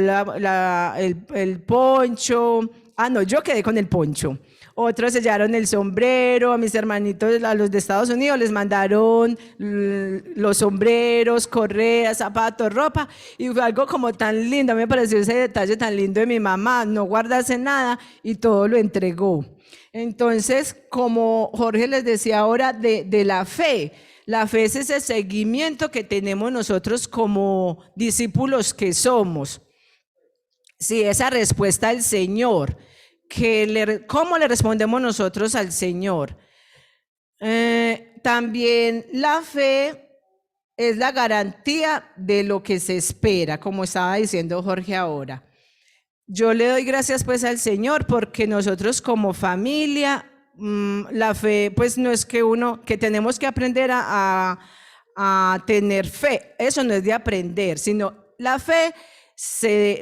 el poncho. No, yo quedé con el poncho. Otros se llevaron el sombrero. A mis hermanitos, a los de Estados Unidos, les mandaron los sombreros, correas, zapatos, ropa. Y fue algo como tan lindo. Me pareció ese detalle tan lindo de mi mamá. No guardarse nada y todo lo entregó. Entonces, como Jorge les decía ahora de la fe. La fe es ese seguimiento que tenemos nosotros como discípulos que somos. Sí, esa respuesta al Señor. ¿Cómo le respondemos nosotros al Señor? También la fe es la garantía de lo que se espera, como estaba diciendo Jorge ahora. Yo le doy gracias pues al Señor porque nosotros como familia, la fe pues no es que tenemos que aprender a tener fe, eso no es de aprender, sino la fe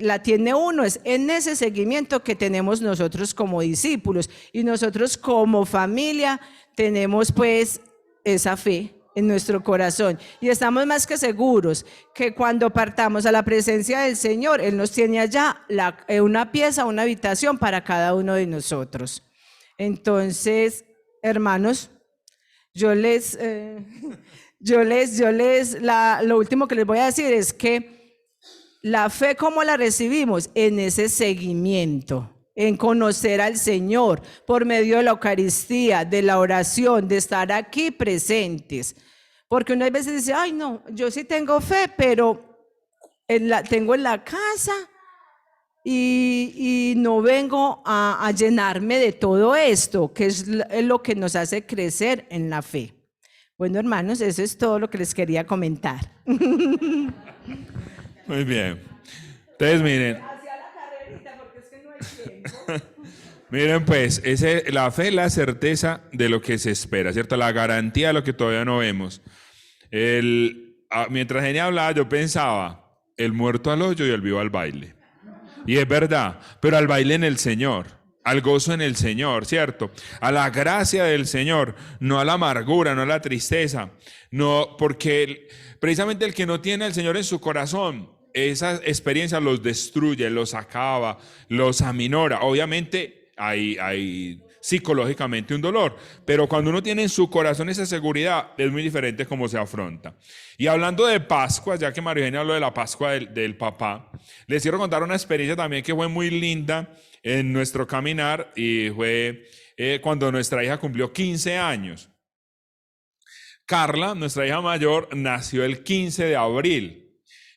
la tiene uno, es en ese seguimiento que tenemos nosotros como discípulos y nosotros como familia tenemos pues esa fe en nuestro corazón y estamos más que seguros que cuando partamos a la presencia del Señor, Él nos tiene allá una pieza, una habitación para cada uno de nosotros. Entonces, hermanos, lo último que les voy a decir es que la fe, ¿cómo la recibimos? En ese seguimiento, en conocer al Señor por medio de la Eucaristía, de la oración, de estar aquí presentes. Porque una vez dice, ay no, yo sí tengo fe, pero tengo en la casa y no vengo a llenarme de todo esto, que es lo que nos hace crecer en la fe. Bueno, hermanos, eso es todo lo que les quería comentar. Muy bien. Entonces, miren. Hacia la carrerita, porque es que no hay tiempo. Miren, pues, la fe es la certeza de lo que se espera, ¿cierto? La garantía de lo que todavía no vemos. Mientras Genia hablaba, yo pensaba, el muerto al hoyo y el vivo al baile. Y es verdad, pero al baile en el Señor, al gozo en el Señor, ¿cierto? A la gracia del Señor, no a la amargura, no a la tristeza, no, porque precisamente el que no tiene al Señor en su corazón, esa experiencia los destruye, los acaba, los aminora. Obviamente hay psicológicamente un dolor, pero cuando uno tiene en su corazón esa seguridad, es muy diferente cómo se afronta. Y hablando de Pascua, ya que María Eugenia habló de la Pascua del papá, les quiero contar una experiencia también que fue muy linda en nuestro caminar y fue cuando nuestra hija cumplió 15 años. Carla, nuestra hija mayor, nació el 15 de abril.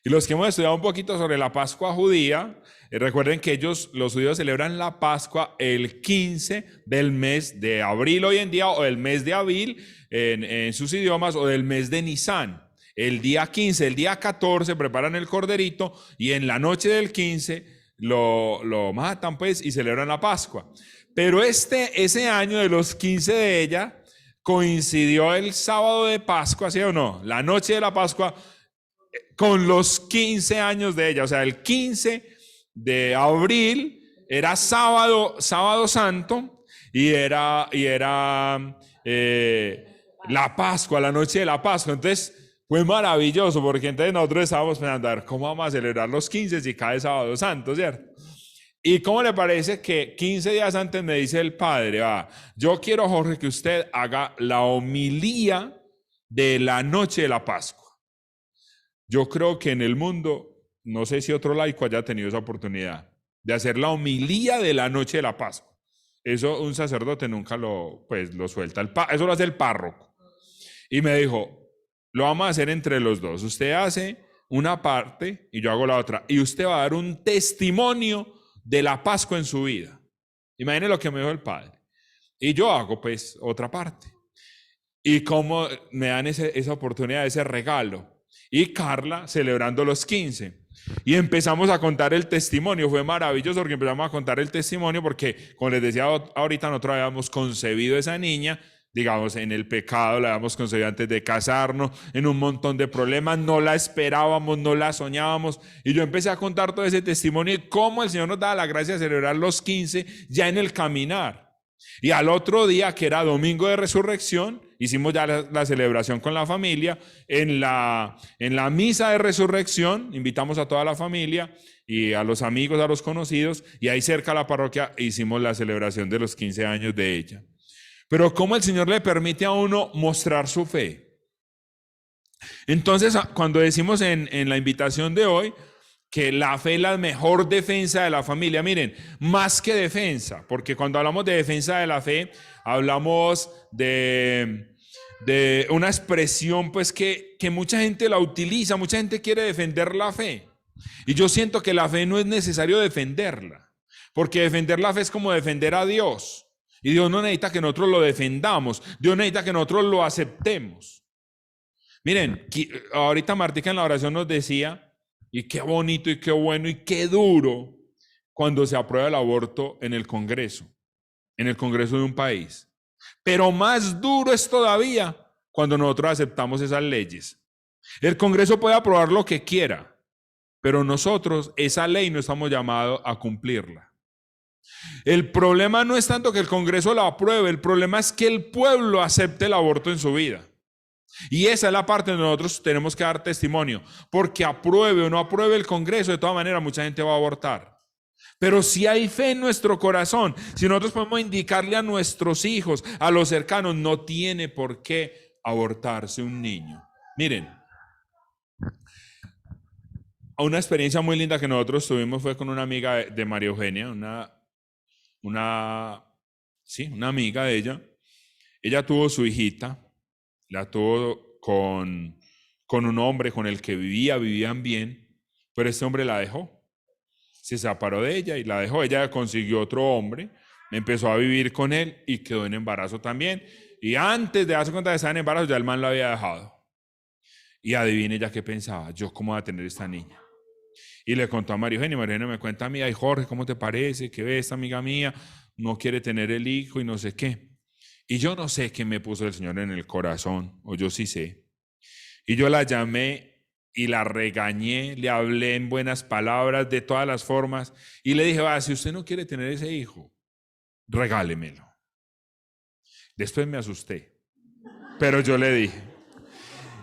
Y los que hemos estudiado un poquito sobre la Pascua judía, recuerden que los judíos celebran la Pascua el 15 del mes de abril hoy en día, o el mes de Abil en sus idiomas, o del mes de Nisan. El día 15, el día 14 preparan el corderito y en la noche del 15 lo matan pues y celebran la Pascua. Pero ese año de los 15 de ella coincidió el sábado de Pascua, ¿sí o no? La noche de la Pascua con los 15 años de ella, o sea, el 15 de abril era sábado santo y era la Pascua, la noche de la Pascua. Entonces fue maravilloso porque entonces nosotros estábamos pensando, a ver, ¿cómo vamos a celebrar los 15 si cae sábado santo, cierto? ¿Y cómo le parece que 15 días antes me dice el padre, yo quiero, Jorge, que usted haga la homilía de la noche de la Pascua? Yo creo que en el mundo, no sé si otro laico haya tenido esa oportunidad de hacer la homilía de la noche de la Pascua. Eso un sacerdote nunca lo suelta. Eso lo hace el párroco. Y me dijo, lo vamos a hacer entre los dos. Usted hace una parte y yo hago la otra. Y usted va a dar un testimonio de la Pascua en su vida. Imagine lo que me dijo el padre. Y yo hago pues otra parte. Y cómo me dan esa oportunidad, ese regalo. Y Carla celebrando los 15. Y empezamos a contar el testimonio. Fue maravilloso porque empezamos a contar el testimonio porque, como les decía ahorita, nosotros habíamos concebido a esa niña, digamos, en el pecado, la habíamos concebido antes de casarnos, en un montón de problemas, no la esperábamos, no la soñábamos. Y yo empecé a contar todo ese testimonio y cómo el Señor nos daba la gracia de celebrar los 15 ya en el caminar. Y al otro día, que era domingo de resurrección, hicimos ya la celebración con la familia. En la misa de resurrección invitamos a toda la familia y a los amigos, a los conocidos, y ahí cerca a la parroquia hicimos la celebración de los 15 años de ella. Pero cómo el Señor le permite a uno mostrar su fe. Entonces, cuando decimos en la invitación de hoy que la fe es la mejor defensa de la familia, miren, más que defensa, porque cuando hablamos de defensa de la fe, hablamos de una expresión pues que mucha gente la utiliza, mucha gente quiere defender la fe. Y yo siento que la fe no es necesario defenderla, porque defender la fe es como defender a Dios. Y Dios no necesita que nosotros lo defendamos, Dios necesita que nosotros lo aceptemos. Miren, ahorita Martica en la oración nos decía, y qué bonito y qué bueno y qué duro cuando se aprueba el aborto en el Congreso de un país. Pero más duro es todavía cuando nosotros aceptamos esas leyes. El Congreso puede aprobar lo que quiera, pero nosotros esa ley no estamos llamados a cumplirla. El problema no es tanto que el Congreso la apruebe, el problema es que el pueblo acepte el aborto en su vida. Y esa es la parte donde nosotros tenemos que dar testimonio, porque apruebe o no apruebe el Congreso, de todas maneras mucha gente va a abortar. Pero si hay fe en nuestro corazón, si nosotros podemos indicarle a nuestros hijos, a los cercanos, no tiene por qué abortarse un niño. Miren, una experiencia muy linda que nosotros tuvimos fue con una amiga de María Eugenia, una amiga de ella. Ella tuvo su hijita, la tuvo con un hombre con el que vivían bien, pero este hombre la dejó. Se separó de ella y la dejó. Ella consiguió otro hombre, empezó a vivir con él y quedó en embarazo también. Y antes de darse cuenta de estar en embarazo, ya el man la había dejado. Y adivine ella qué pensaba, yo cómo voy a tener esta niña. Y le contó a María Eugenia, María Eugenia me cuenta a mí, ay Jorge, ¿cómo te parece? ¿Qué ves, esta amiga mía? No quiere tener el hijo y no sé qué. Y yo no sé qué me puso el Señor en el corazón, o yo sí sé. Y yo la llamé y la regañé, le hablé en buenas palabras, de todas las formas, y le dije, si usted no quiere tener ese hijo, regálemelo. Después me asusté, pero yo le dije.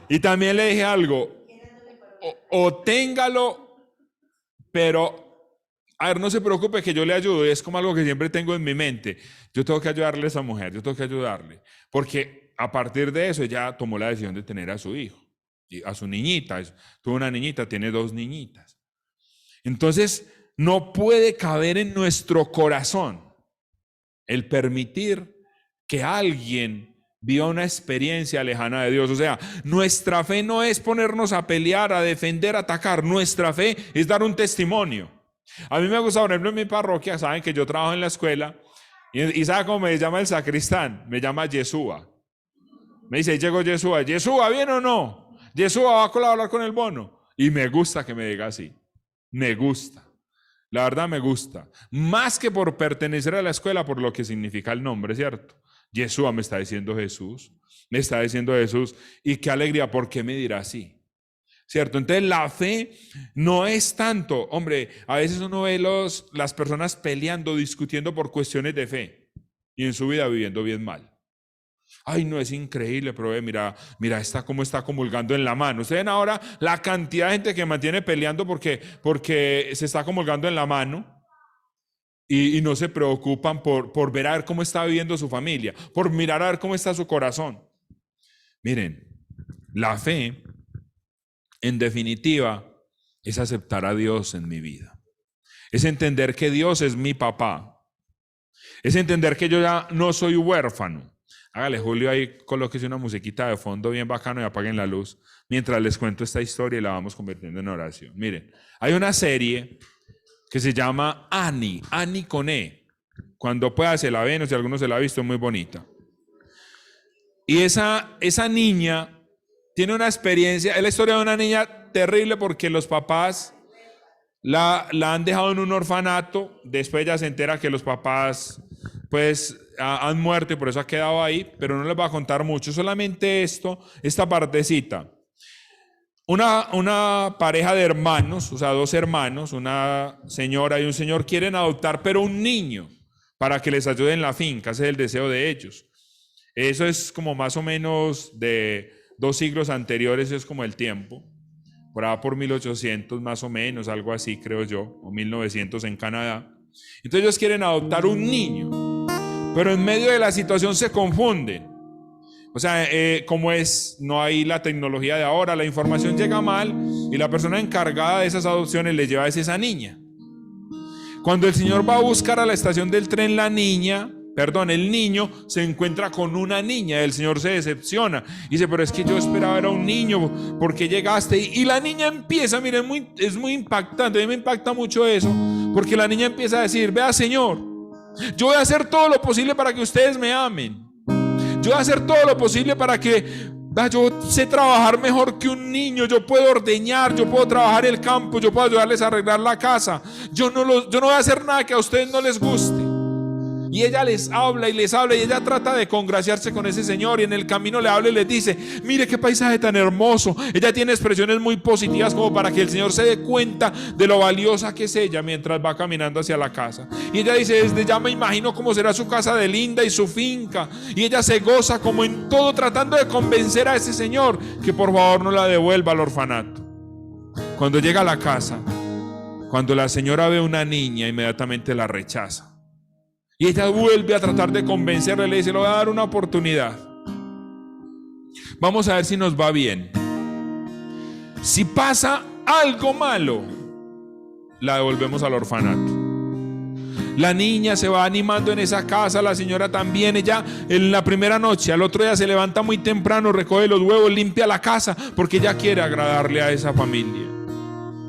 Y también le dije algo, o téngalo, pero a ver, no se preocupe que yo le ayudo, es como algo que siempre tengo en mi mente. Yo tengo que ayudarle a esa mujer, yo tengo que ayudarle. Porque a partir de eso ella tomó la decisión de tener a su hijo, a su niñita. Tuvo una niñita, tiene 2 niñitas. Entonces, no puede caber en nuestro corazón el permitir que alguien vio una experiencia lejana de Dios. O sea, nuestra fe no es ponernos a pelear, a defender, a atacar. Nuestra fe es dar un testimonio. A mí me gusta, por ejemplo, en mi parroquia, saben que yo trabajo en la escuela, y ¿sabe cómo me llama el sacristán? Me llama Yeshua. Me dice, llegó Yeshua. Yeshua, ¿bien o no? Yeshua va a colaborar con el bono. Y me gusta que me diga así. Me gusta. La verdad me gusta. Más que por pertenecer a la escuela, por lo que significa el nombre, ¿cierto? Yeshua, me está diciendo Jesús. Me está diciendo Jesús. Y qué alegría, ¿por qué me dirá así? ¿Cierto? Entonces la fe no es tanto, hombre, a veces uno ve las personas peleando, discutiendo por cuestiones de fe y en su vida viviendo bien mal. Ay, no, es increíble, pero mira esta cómo está comulgando en la mano. Ustedes ven ahora la cantidad de gente que mantiene peleando porque se está comulgando en la mano y no se preocupan por ver a ver cómo está viviendo su familia, por mirar a ver cómo está su corazón. Miren, la fe, en definitiva, es aceptar a Dios en mi vida. Es entender que Dios es mi papá. Es entender que yo ya no soy huérfano. Hágale, Julio, ahí colóquese una musiquita de fondo bien bacano y apaguen la luz mientras les cuento esta historia y la vamos convirtiendo en oración. Miren, hay una serie que se llama Annie con E. Cuando pueda se la ven, o si alguno se la ha visto, es muy bonita. Y esa niña tiene una experiencia, es la historia de una niña terrible porque los papás la han dejado en un orfanato. Después ella se entera que los papás pues han muerto y por eso ha quedado ahí, pero no les voy a contar mucho, solamente esta partecita. Una pareja de hermanos, o sea, dos hermanos, una señora y un señor, quieren adoptar, pero un niño, para que les ayude en la finca. Ese es el deseo de ellos. Eso es como más o menos de 2 siglos anteriores, eso es como el tiempo. Por allá por 1800 más o menos, algo así creo yo, o 1900 en Canadá. Entonces ellos quieren adoptar un niño, pero en medio de la situación se confunden. O sea, no hay la tecnología de ahora, la información llega mal y la persona encargada de esas adopciones le lleva a esa niña. Cuando el señor va a buscar a la estación del tren el niño se encuentra con una niña. El señor se decepciona y dice, pero es que yo esperaba era un niño, ¿por qué llegaste? Y la niña empieza, miren, es muy impactante, a mí me impacta mucho eso, porque la niña empieza a decir, vea señor, yo voy a hacer todo lo posible para que ustedes me amen. Yo voy a hacer todo lo posible para que yo sé trabajar mejor que un niño. Yo puedo ordeñar, yo puedo trabajar el campo, yo puedo ayudarles a arreglar la casa. Yo no voy a hacer nada que a ustedes no les guste. Y ella les habla y ella trata de congraciarse con ese señor y en el camino le habla y les dice, mire qué paisaje tan hermoso. Ella tiene expresiones muy positivas como para que el señor se dé cuenta de lo valiosa que es ella mientras va caminando hacia la casa. Y ella dice, desde ya me imagino cómo será su casa de linda y su finca. Y ella se goza como en todo tratando de convencer a ese señor que por favor no la devuelva al orfanato. Cuando llega a la casa, cuando la señora ve una niña, inmediatamente la rechaza. Y ella vuelve a tratar de convencerle, le dice, le voy a dar una oportunidad. Vamos a ver si nos va bien. Si pasa algo malo, la devolvemos al orfanato. La niña se va animando en esa casa, la señora también. Ella en la primera noche, al otro día se levanta muy temprano, recoge los huevos, limpia la casa, porque ella quiere agradarle a esa familia.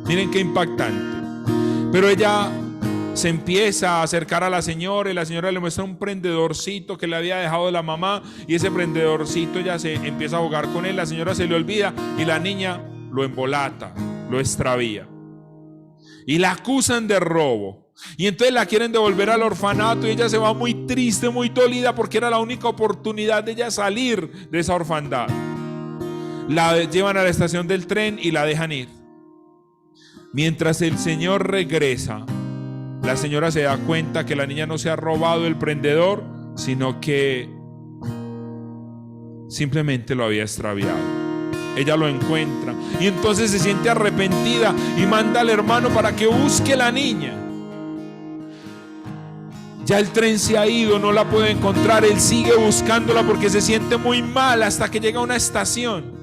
Miren qué impactante. Pero ella se empieza a acercar a la señora y la señora le muestra un prendedorcito que le había dejado la mamá y ese prendedorcito ya se empieza a jugar con él. La señora se le olvida y la niña lo embolata, lo extravía y la acusan de robo y entonces la quieren devolver al orfanato y ella se va muy triste, muy dolida porque era la única oportunidad de ella salir de esa orfandad. La llevan a la estación del tren y la dejan ir. Mientras el señor regresa, la señora se da cuenta que la niña no se ha robado el prendedor, sino que simplemente lo había extraviado. Ella lo encuentra y entonces se siente arrepentida y manda al hermano para que busque la niña. Ya el tren se ha ido, no la puede encontrar. Él sigue buscándola porque se siente muy mal hasta que llega a una estación.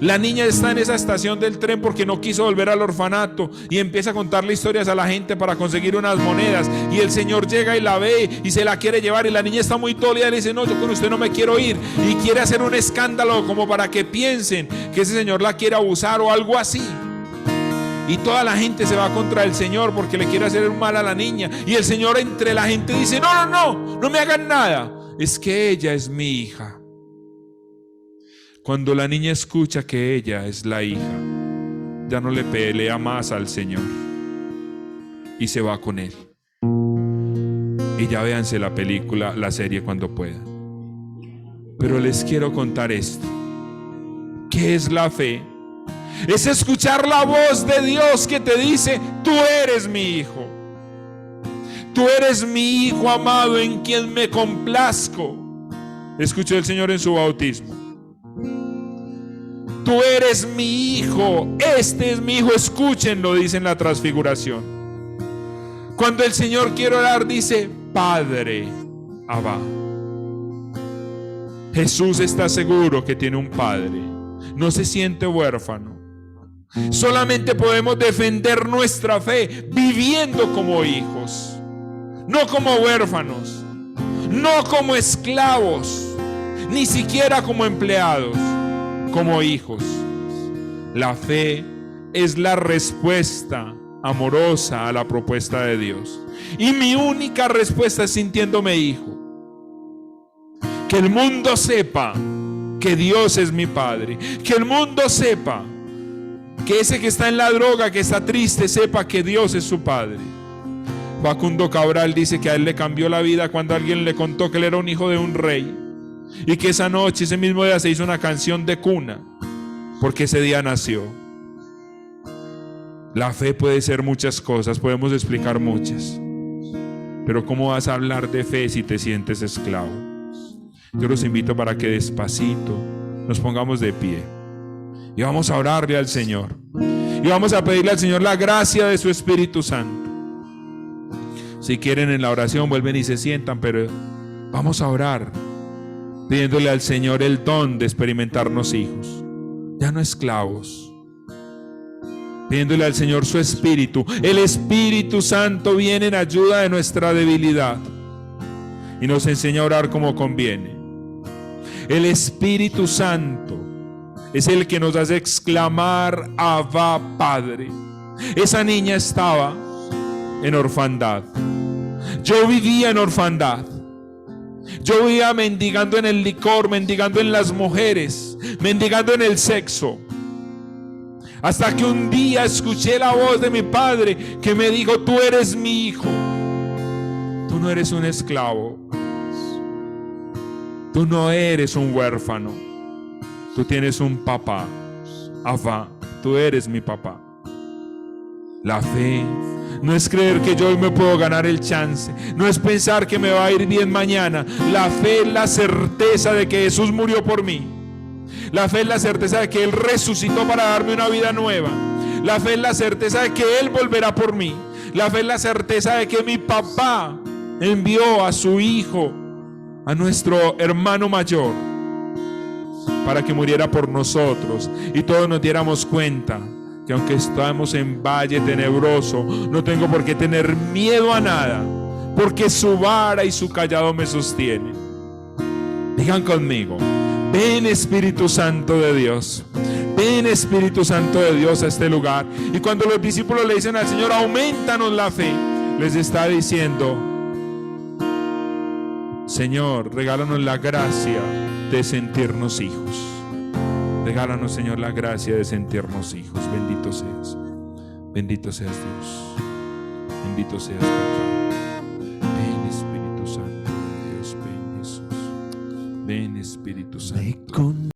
La niña está en esa estación del tren porque no quiso volver al orfanato y empieza a contarle historias a la gente para conseguir unas monedas, y el Señor llega y la ve y se la quiere llevar, y la niña está muy dolida y le dice: no, yo con usted no me quiero ir, y quiere hacer un escándalo como para que piensen que ese señor la quiere abusar o algo así. Y toda la gente se va contra el Señor porque le quiere hacer un mal a la niña, y el Señor entre la gente dice: no me hagan nada, es que ella es mi hija. Cuando la niña escucha que ella es la hija, ya no le pelea más al Señor y se va con él. Y ya véanse la película, la serie cuando puedan. Pero les quiero contar esto. ¿Qué es la fe? Es escuchar la voz de Dios que te dice: tú eres mi hijo. Tú eres mi hijo amado en quien me complazco. Escuchó el Señor en su bautismo. Tú eres mi hijo, este es mi hijo. Escúchenlo, dice en la transfiguración. Cuando el Señor quiere orar, dice: Padre, Abba. Jesús está seguro que tiene un padre. No se siente huérfano. Solamente podemos defender nuestra fe viviendo como hijos, no como huérfanos, no como esclavos, ni siquiera como empleados, como hijos. La fe es la respuesta amorosa a la propuesta de Dios, y mi única respuesta es sintiéndome hijo. Que el mundo sepa que Dios es mi Padre, que el mundo sepa, que ese que está en la droga, que está triste, sepa que Dios es su Padre. Facundo Cabral dice que a él le cambió la vida cuando alguien le contó que él era un hijo de un rey, y que esa noche, ese mismo día, se hizo una canción de cuna, porque ese día nació. La fe puede ser muchas cosas, podemos explicar muchas, pero ¿cómo vas a hablar de fe si te sientes esclavo? Yo los invito para que despacito nos pongamos de pie y vamos a orarle al Señor, y vamos a pedirle al Señor la gracia de su Espíritu Santo. Si quieren, en la oración vuelven y se sientan, pero vamos a orar pidiéndole al Señor el don de experimentarnos hijos, ya no esclavos, pidiéndole al Señor su Espíritu. El Espíritu Santo viene en ayuda de nuestra debilidad y nos enseña a orar como conviene. El Espíritu Santo es el que nos hace exclamar: Abba, Padre. Esa niña estaba en orfandad. Yo vivía en orfandad. Yo vivía mendigando en el licor, mendigando en las mujeres, mendigando en el sexo. Hasta que un día escuché la voz de mi padre que me dijo: tú eres mi hijo. Tú no eres un esclavo. Tú no eres un huérfano. Tú tienes un papá. Abba, tú eres mi papá. La fe no es creer que yo hoy me puedo ganar el chance, no es pensar que me va a ir bien mañana. La fe es la certeza de que Jesús murió por mí. La fe es la certeza de que Él resucitó para darme una vida nueva. La fe es la certeza de que Él volverá por mí. La fe es la certeza de que mi papá envió a su hijo, a nuestro hermano mayor, para que muriera por nosotros y todos nos diéramos cuenta que aunque estamos en valle tenebroso, no tengo por qué tener miedo a nada, porque su vara y su cayado me sostienen. Digan conmigo: ven Espíritu Santo de Dios, ven Espíritu Santo de Dios a este lugar. Y cuando los discípulos le dicen al Señor: aumentanos la fe, les está diciendo: Señor, regálanos la gracia de sentirnos hijos. Regálanos, Señor, la gracia de sentirnos hijos. Bendito seas. Bendito seas, Dios. Bendito seas, papá. Ven, Espíritu Santo de Dios. Ven, Jesús. Ven, Espíritu Santo.